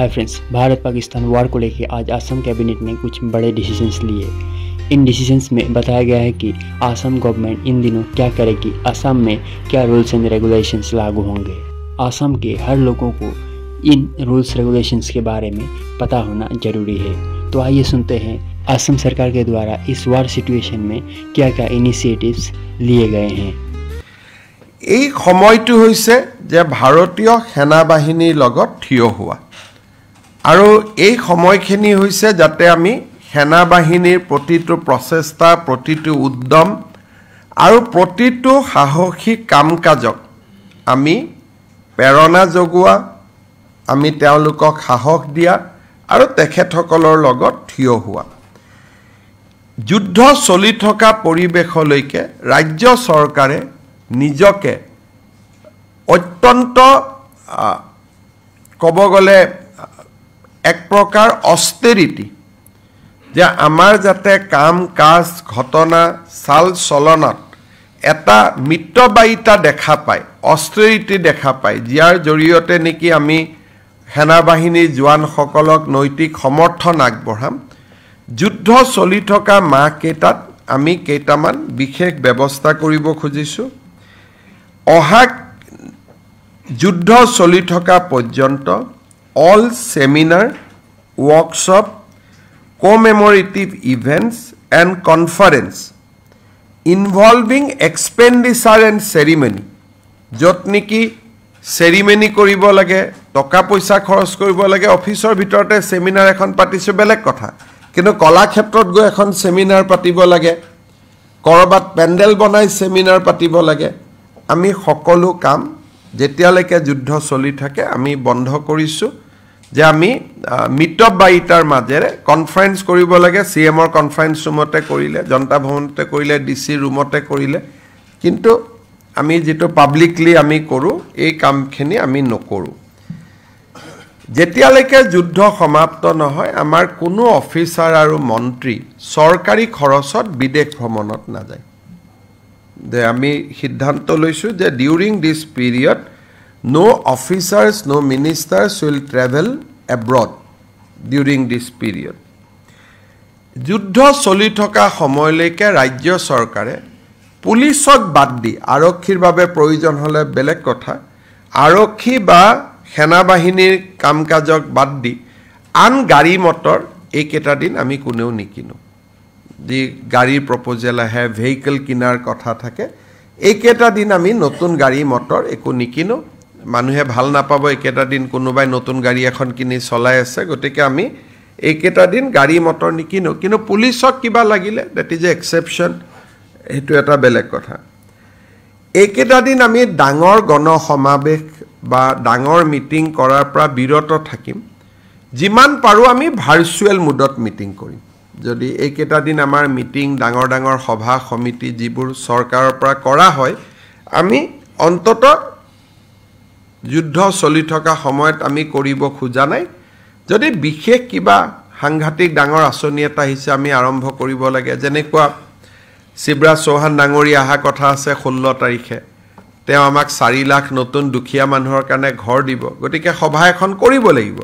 Hi friends, Bharat Pakistan वार को लेकर आज असम कैबिनेट ने कुछ बड़े डिसीजंस लिए। इन डिसीजंस में बताया गया है कि असम गवर्नमेंट इन दिनों क्या करेगी, असम में क्या रूल्स एंड रेगुलेशंस लागू होंगे। असम के हर लोगों को इन रूल्स रेगुलेशंस के बारे में पता होना जरूरी है। तो आइए सुनते हैं असम सरकार के द्वारा इस वार सिचुएशन में क्या क्या इनिशिएटिव्स लिए गए हैं। এই সময়টো হৈছে যে ভাৰতীয় সেনা বাহিনীৰ লগত থিয় হোৱা আৰু এই সময়খিনি হৈছে যাতে আমি সেনা বাহিনীৰ প্ৰতিটো প্ৰচেষ্টা প্ৰতিটো উদ্যম আৰু প্ৰতিটো সাহসী কাম-কাজক আমি প্ৰেৰণা যোগোৱা আমি তেওঁলোকক সাহস দিয়া আৰু তেখেতসকলৰ লগত থিয় হোৱা যুদ্ধ চলি থকা পৰিৱেশলৈকে ৰাজ্য চৰকাৰে নিজকে অত্যন্ত কব গলে এক প্ৰকাৰ অস্টেৰিটি যে আমাৰ যাতে কাম কাজ ঘটনা চাল চলনত এটা মিত্ৰবায়িতা দেখা পায় অস্টেৰিটি দেখা পায় যাৰ জৰিয়তে নেকি আমি সেনা বাহিনীৰ জোৱানসকলক নৈতিক সমৰ্থন আগবঢ়াম যুদ্ধ চলি থকা মাহকেইটাত আমি কেইটামান বিশেষ ব্যৱস্থা কৰিব খুজিছো অহা যুদ্ধ চলি থকা পৰ্যন্ত all seminar workshop commemorative events and conference involving expenditure and ceremony যত নেকি সেৰিমনি কৰিব লাগে টকা পইচা খৰচ কৰিব লাগে অফিচৰ ভিতৰতে সেমিনাৰ এখন পাতিছো বেলেগ কথা কিন্তু কলা ক্ষেত্ৰত গৈ এখন সেমিনাৰ পাতিব লাগে কৰবাত পেন্ডেল বনাই সেমিনাৰ পাতিব লাগে আমি সকলো কাম যেতিয়ালৈকে যুদ্ধ চলি থাকে আমি বন্ধ কৰিছো যে আমি মিত্ৰবায়িতাৰ মাজেৰে কনফাৰেন্স কৰিব লাগে সিএমৰ কনফাৰেন্স ৰুমতে কৰিলে জনতা ভৱনতে কৰিলে ডিসি ৰুমতে কৰিলে কিন্তু আমি যেটো পাব্লিকলি আমি কৰো এই কামখিনি আমি নকৰো যেতিয়ালৈকে যুদ্ধ সমাপ্ত নহয় আমাৰ কোনো অফিচাৰ আৰু মন্ত্ৰী চৰকাৰী খৰচত বিদেশ ভ্ৰমণত নাযায় যে আমি সিদ্ধান্ত লৈছো যে during this period no officers no ministers will travel abroad during this period যুদ্ধ চলি থকা সময়লৈকে ৰাজ্য চৰকাৰে পুলিচক বাদ দি আৰক্ষীৰ বাবে প্ৰয়োজন হলে বেলেগ কথা আৰক্ষী বা সেনা বাহিনীৰ কামকাজক বাদ দি আন গাড়ী মটৰ এইকেইটা দিন আমি কোনেও নিকিনো দি গাড়ীৰ প্ৰপ'জেল আহে ভেহিকল কিনাৰ কথা থাকে এইকেইটা দিন আমি নতুন গাড়ী মটৰ একো নিকিনো মানুহে ভাল নাপাব এইকেইটা দিন কোনোবাই নতুন গাড়ী এখন কিনি চলাই আছে গতিকে আমি এইকেইটা দিন গাড়ী মটৰ নিকিনো কিন্তু পুলিচক কিবা লাগিলে দ্যাট ইজ এ এক্সেপশন এটো এটা বেলেগ কথা এইকেইটা দিন আমি ডাঙৰ গণ সমাবেশ বা ডাঙৰ মিটিং কৰাৰ পৰা বিৰত থাকিম যিমান পাৰো আমি ভাৰ্চুৱেল মোডত মিটিং কৰিম যদি এইকেইটা দিন আমাৰ মিটিং ডাঙৰ ডাঙৰ সভা সমিতি যিবোৰ চৰকাৰৰ পৰা কৰা হয় আমি অন্তত যুদ্ধ চলি থকা সময়ত আমি কৰিব খোজা নাই যদি বিশেষ কিবা সাংঘাতিক ডাঙৰ আঁচনি এটা হিচাপে আমি আৰম্ভ কৰিব লাগে যেনেকুৱা শিৱৰাজ চৌহান ডাঙৰী আহা কথা আছে 16 তাৰিখে তেওঁ আমাক 4 লাখ নতুন দুখীয়া মানুহৰ কাৰণে ঘৰ দিব গতিকে সভা এখন কৰিব লাগিব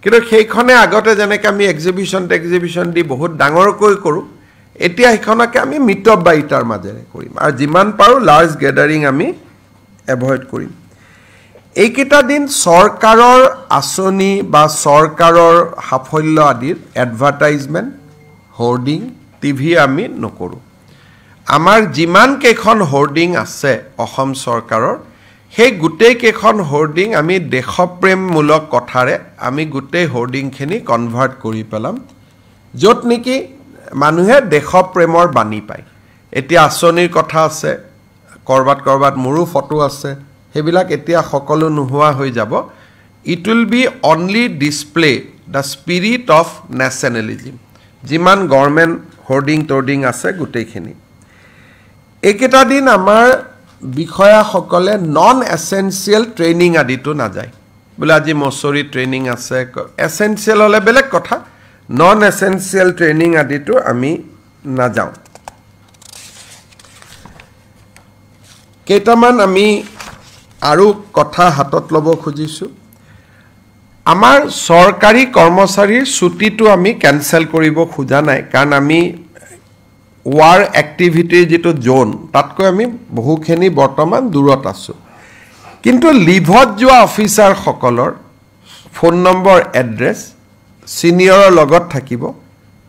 কিন্তু সেইখনে আগতে যেনেকৈ আমি এক্সিবিশন দি বহুত ডাঙৰকৈ কৰো এতিয়া এইখনকে আমি মিত্ৰবায়িতাৰ মাজেৰে কৰিম আৰু যিমান পাৰো লাৰ্জ গেদাৰিং আমি এভয়েড কৰিম এইকেইটা দিন চৰকাৰৰ আঁচনি বা চৰকাৰৰ সাফল্য আদিৰ এডভাৰটাইজমেন্ট হোৰ্ডিং টিভি আমি নকৰো আমাৰ যিমান কেখন হোৰ্ডিং আছে অসম চৰকাৰৰ সেই গুটেই কেখন হোৰ্ডিং আমি দেশপ্ৰেমমূলক কথাৰে আমি গুটেই হোৰ্ডিংখিনি কনভাৰ্ট কৰি পেলাম যত নেকি মানুহে দেশপ্ৰেমৰ বাণী পায় এতিয়া আঁচনিৰ কথা আছে কৰবাত মোৰো ফটো আছে হেবিলাক এতিয়া সকলো নোহোৱা হৈ যাব it will be only display the spirit of nationalism যিমান গভৰ্নমেন্ট হোৰ্ডিং আছে গুটেইখিনি এইকেইটা দিন আমাৰ বিষয়াসকলে নন এসেনশিয়াল ট্ৰেইনিং আদিটো নাযায় বলে আজি মছৰি ট্ৰেইনিং আছে এসেনশিয়াল হলে বেলেগ কথা নন এসেনশিয়াল ট্ৰেইনিং আদিটো আমি নাযাওঁ কেইটামান আমি আৰু কথা হাতত লব খুজিছো আমাৰ চৰকাৰী কৰ্মচাৰীৰ ছুটিটো আমি কেনসেল কৰিব খোজা নাই কাৰণ আমি war activity যেটো জোন তাতকৈ আমি বহুখিনি বৰ্তমান দূৰত আছো কিন্তু লিভত যোৱা অফিচাৰ সকলৰ ফোন নম্বৰ এড্ৰেছ সিনিয়ৰৰ লগত থাকিব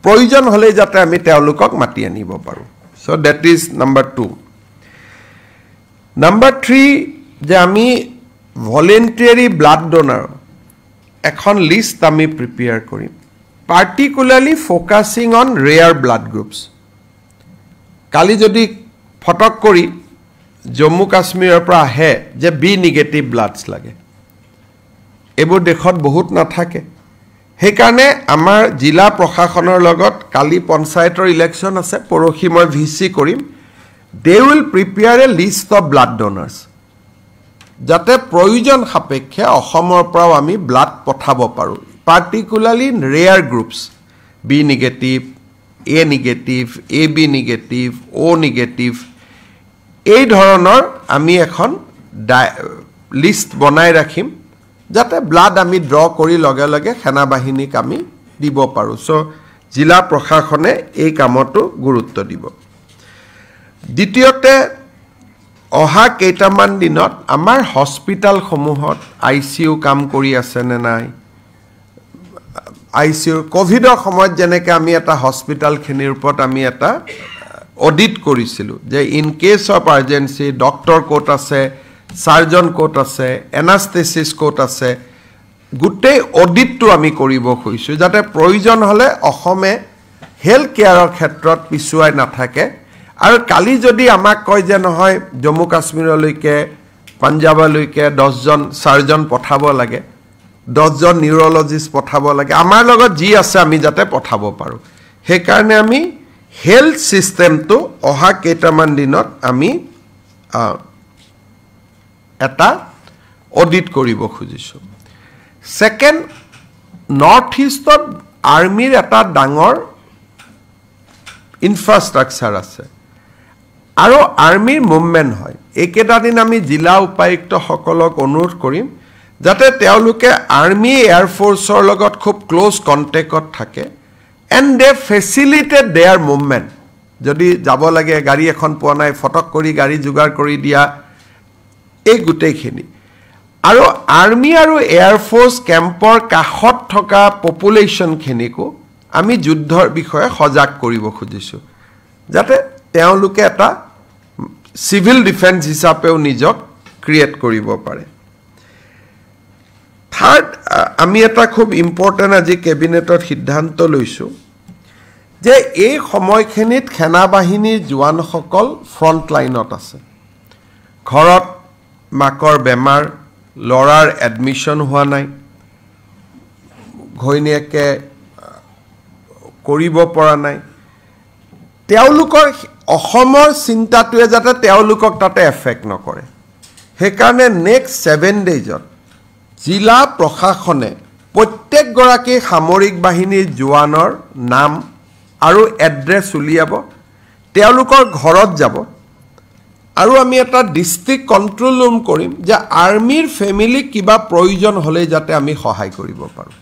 প্ৰয়োজন হলে যাতে আমি তেওঁলোকক মাতি আনিব পাৰো so that is number 2 number 3 যে আমি ভলেন্টাৰী ব্লাড ডোনাৰ এখন লিষ্ট আমি প্ৰিপেয়াৰ কৰিম particularly focusing on rare blood groups কালি যদি ফটক কৰি জম্মু কাশ্মীৰৰ পৰা আহে যে বি নেগেটিভ ব্লাডছ লাগে এবোৰ দেখত বহুত নাথাকে সেই কাৰণে আমাৰ জিলা প্ৰশাসনৰ লগত কালি পঞ্চায়তৰ ইলেকশ্যন আছে পৰখি মই ভিসি কৰিম they will prepare a list of blood donors যাতে প্ৰয়োজন সাপেক্ষে অসমৰ পৰা আমি ব্লাড পঠাব পাৰো particularly rare groups B negative A negative, AB negative, O negative এই ধৰণৰ আমি এখন লিষ্ট বনাই ৰাখিম যাতে ব্লাড আমি ড্ৰ কৰি লগে লগে সেনা বাহিনীক আমি দিব পাৰো সো জিলা প্ৰশাসনে এই কামটো গুৰুত্ব দিব দ্বিতীয়তে অহা কেইটামান দিনত আমাৰ হস্পিটাল সমূহত ICU কাম কৰি আছে নে নাই ICU কোভিডৰ সময়ত যেনেকৈ আমি এটা হস্পিটাল খিনিৰ ওপৰত আমি এটা অডিট কৰিছিলো যে in case of urgency doctor কোট আছে সাৰ্জন কোট আছে এনাস্থেসিস কোট আছে গুটেই অডিটটো আমি কৰিব খুজিছো যাতে প্ৰয়োজন হলে অসমে হেলথ কেয়াৰৰ ক্ষেত্ৰত পিছুৱাই নাথাকে আৰু কালি যদি আমাক কয় যে নহয় জম্মু কাশ্মীৰলৈকে পাঞ্জাবলৈকে 10 জন সাৰ্জন পঠাব লাগে 10 জন নিউৰোলজিষ্ট পঠাব লাগে আমাৰ লগত যি আছে আমি যাতে পঠাব পাৰো সেই কাৰণে আমি হেলথ সিস্টেমটো অহা কেইটামান দিনত আমি এটা অডিট কৰিব খুজিছো সেকেন্ড নৰ্থ ইষ্টত আৰ্মিৰ এটা ডাঙৰ ইনফ্ৰাষ্ট্ৰাকচাৰ আছে আৰু আৰ্মিৰ মুভমেন্ট হয় একেটা দিন আমি জিলা উপায়ুক্ত সকলক অনুৰোধ কৰিম যাতে তেওঁলোকে আৰ্মি এয়াৰ ফোৰ্সৰ লগত খুব ক্লোজ কন্টেক্টত থাকে and they facilitate their movement যদি যাব লাগে গাড়ী এখন পোৱা নাই ফটক কৰি গাড়ী যোগাৰ কৰি দিয়া এই গুটেইখিনি আৰু আৰ্মি আৰু এয়াৰ ফোৰ্স কেম্পৰ কাখত থকা পপুলেশন খিনিকো আমি যুদ্ধৰ বিষয়ে সজাগ কৰিব খুজিছো যাতে তেওঁলোকে এটা সিভিল ডিফেন্স হিচাপেও নিজক ক্ৰিয়েট কৰিব পাৰে থাৰ্ড আমি এটা খুব ইম্পৰ্টেন্ট আজি কেবিনেটৰ সিদ্ধান্ত লৈছো যে এই সময়খিনিত সেনা বাহিনীৰ জোৱানসকল ফ্ৰন্ট লাইনত আছে ঘৰত মাকৰ বেমাৰ লৰাৰ এডমিশন হোৱা নাই ঘৈণীয়েকে কৰিব পৰা নাই তেওঁলোকৰ অসমৰ চিন্তাটোৱে যাতে তেওঁলোকক তাতে এফেক্ট নকৰে সেই কাৰণে নেক্সট 7 ডেজত জিলা প্ৰশাসনে প্ৰত্যেক গৰাকী সামৰিক বাহিনীৰ জোৱানৰ নাম আৰু এড্ৰেছ উলিয়াব তেওঁলোকৰ ঘৰত যাব আৰু আমি এটা ডিস্ট্ৰিক্ট কন্ট্ৰোল ৰুম কৰিম যে আৰ্মিৰ ফ্যামিলি কিবা প্ৰয়োজন হলে যাতে আমি সহায় কৰিব পাৰো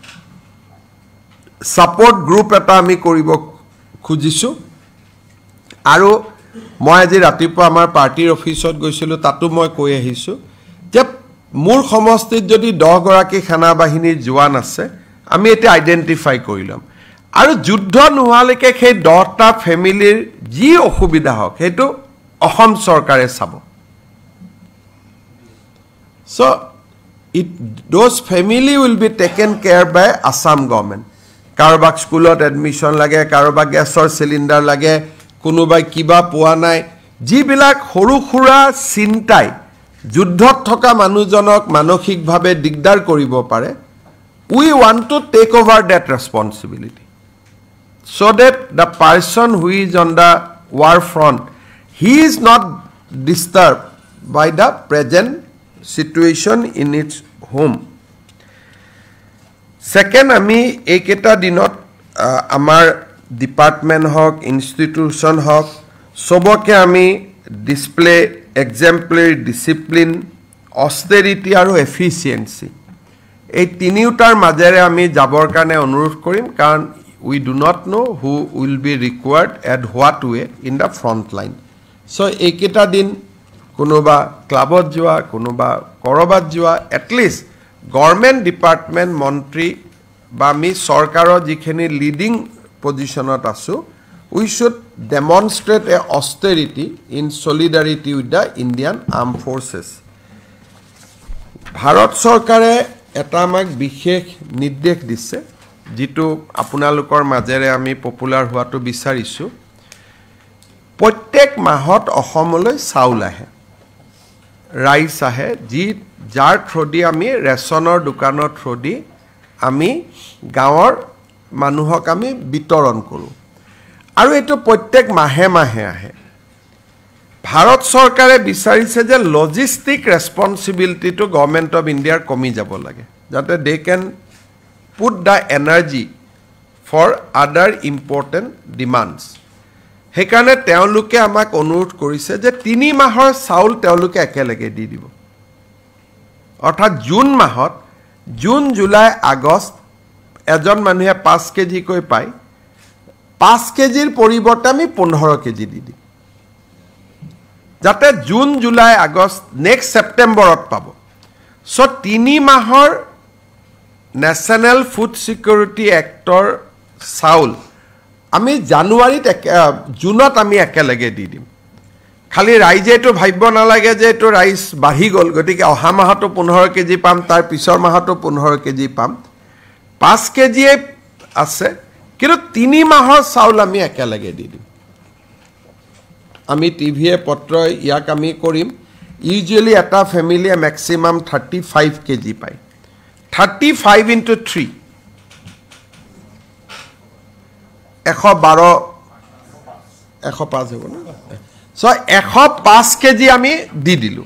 সাপোৰ্ট গ্ৰুপ এটা আমি কৰিব খুজিছো আৰু মই আজি ৰাতিপুৱা আমাৰ পাৰ্টিৰ অফিচত গৈছিলো তাতো মই কৈ আহিছো যে মূৰ সমষ্টিত যদি 10 গৰাকী সেনা বাহিনীৰ জোৱান আছে আমি এটা আইডেন্টিফাই কৰিলাম আৰু যুদ্ধ নোহালৈকে সেই 10টা ফ্যামিলিৰ যি অসুবিধা হক হেতু অসম চৰকাৰে চাব so those family will be taken care by Assam government কাৰোবাক স্কুলত এডমিশন লাগে কাৰোবাক গ্যাসৰ সিলিন্ডাৰ লাগে কোনোবাই কিবা পোৱা নাই যিবিলাক সৰু খুৰা চিন্তাই যুদ্ধত থকা মানুহজনক মানসিকভাৱে দিগদাৰ কৰিব পাৰে we want to take over that responsibility so that the person who is on the war front he is not disturbed by the present situation in its home second ami eketa dinot amar department hok institution hok soboke ami display exemplary discipline austerity aru efficiency এই তিনিওটাৰ মাজেৰে আমি যাবৰ কাৰণে অনুৰোধ কৰিম কাৰণ we do not know who will be required at what way in the front line. So এইকেইটা দিন কোনোবা ক্লাবত যোৱা কোনোবা কৰবাত যোৱা at least গভৰ্ণমেণ্ট ডিপাৰ্টমেণ্ট মন্ত্ৰী বা আমি চৰকাৰৰ যিখিনি লিডিং পজিশ্যনত আছোঁ we should demonstrate a austerity in solidarity with the Indian Armed Forces. Bharat চৰকাৰে এটা আমাক বিশেষ নিৰ্দেশ দিছে যেটো আপোনালোকৰ মাজেৰে আমি পপুলাৰ হোৱাটো বিচাৰিছোঁ প্ৰত্যেক মাহত অসমলৈ চাউল আহে ৰাইচ আহে যাৰ থ্ৰদি আমি ৰেচনৰ দোকানৰ থ্ৰদি আমি গাঁৱৰ মানুহক আমি বিতৰণ কৰোঁ আৰু এটো প্ৰত্যেক মাহে মাহে আহে ভাৰত চৰকাৰে বিচাৰিছে যে logistic responsibility to government of ইণ্ডিয়াৰ কমি যাব লাগে যাতে they can put the energy for other important demands সেইকাৰণে তেওঁলোকে আমাক অনুৰোধ কৰিছে যে 3 মাহৰ চাউল তেওঁলোকে একেলগে দি দিব অৰ্থাৎ জুন মাহত জুন জুলাই আগষ্ট এজন মানুহে 5 কেজি কৈ পায় 5 কেজিৰ পৰিৱৰ্তে আমি 15 কেজি দি দিম যাতে জুন জুলাই আগষ্ট নেক্সট সেপ্টেম্বৰত পাব সো 3 মাহৰ ন্যাশনাল ফুড সিকিউৰিটি এক্টৰ চাউল আমি জানুৱাৰীত জুনত আমি একেলগে দি দিম খালি ৰাইজে এটো ভাবিব নালাগে যে এটো ৰাইচ বাঢ়ি গল গতিকে অহা মাহতো 15 কেজি পাম তাৰ পিছৰ মাহতো 15 কেজি পাম 5 কেজি আছে কিন্তু 3 মাহৰ চাউল আমি একেলগে দি দিম আমি টিভিয়ে পত্ৰ ইয়াক আমি কৰিম ইউজুৱেলি এটা ফ্যামিলিয়ে ম্যাক্সিমাম 35 কেজি পায় 35 into 3 112 105 হ'ব না সো 105 কেজি আমি দি দিলু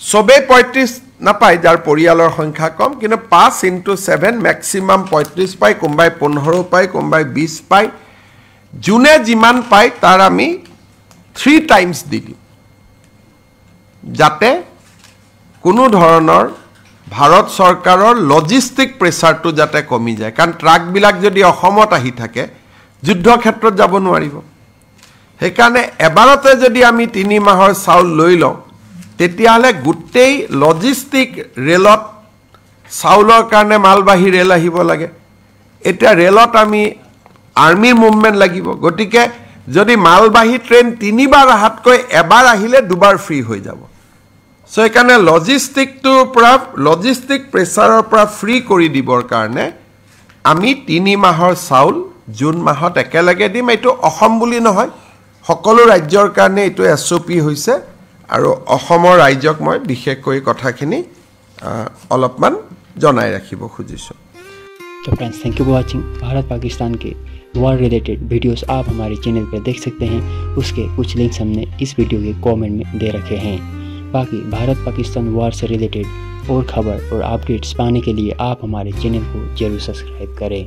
সবে 35 নাপায় যাৰ পৰিয়ালৰ সংখ্যা কম কিন্তু 5 into 7 ম্যাক্সিমাম 35 পায় কোনবাই 15 পায় কোনবাই 20 পায় জুনে যিমান পায় তাৰ আমি 3 টাইমস দি দিম যাতে কোনো ধৰণৰ ভাৰত চৰকাৰৰ লজিষ্টিক প্ৰেছাৰটো যাতে কমি যায় কাৰণ ট্ৰাক বিলাক যদি অসমত আহি থাকে যুদ্ধ ক্ষেত্ৰত যাব নোৱাৰিব সেইকাৰণে এবাৰতে যদি আমি 3 মাহৰ চাউল লৈ লওঁ তেতিয়াহলে গুটেই লজিষ্টিক ৰেলত চাউলৰ কাৰণে মালবাহী ৰেল আহিব লাগে এটা ৰেলত আমি আৰ্মি মুভমেন্ট লাগিব গতিকে যদি মালবাহী ট্ৰেইন 3 বাৰ আহাতকৈ এবাৰ আহিলে দুবাৰ ফ্ৰী হৈ যাব সো একাৰণে লজিষ্টিক প্ৰেছাৰৰ পৰা ফ্ৰী কৰি দিবৰ কাৰণে আমি 3 মাহৰ চাউল জুন মাহত একেলগে দিম এটো অসম বুলি নহয় সকলো ৰাজ্যৰ কাৰণে এটো এসওপি হৈছে আৰু অসমৰ ৰাজ্যক মই বিশেষকৈ কথাখিনি অলপমান জনাই ৰাখিব খুজিছো तो friends thank you for watching Bharat Pakistan K war related videos आप हमारे चैनल पर देख सकते हैं उसके कुछ लिंक्स हमने इस वीडियो के कमेंट में दे रखे हैं बाकी भारत पाकिस्तान वॉर से रिलेटेड और खबर और अपडेट्स पाने के लिए आप हमारे चैनल को जरूर सब्सक्राइब करें